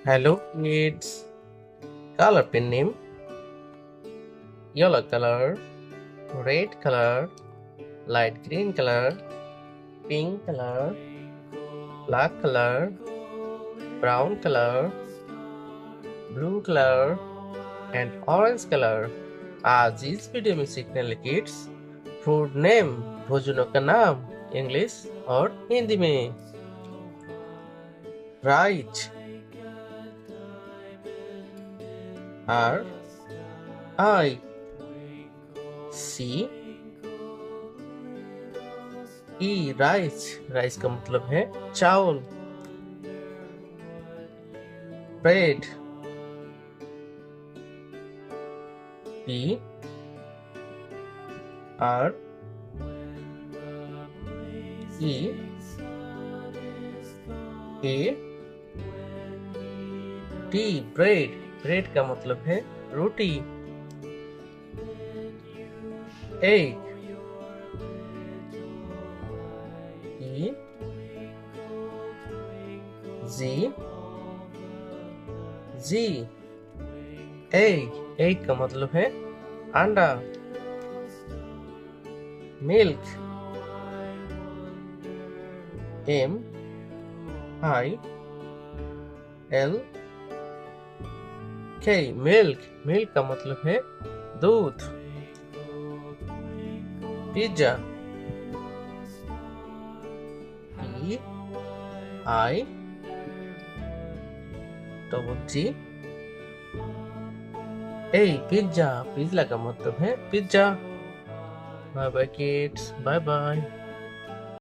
Hello kids. Color pen name: yellow color, red color, light green color, pink color, black color, brown color, blue color and orange color। आज इस video में सीखने वाले kids food name, भोजनों का नाम English और हिंदी में। Right, R I C E, rice. Rice का मतलब है चावल। Bread, P R E A T, bread. Bread का मतलब है रोटी। Egg, E Z egg. Egg का मतलब है अंडा। Milk, MILK। मिल्क, मिल्क का मतलब है दूध। Pizza, PIGGA। पिज्जा, पिज्जा का मतलब है pizza. Bye bye kids, bye bye.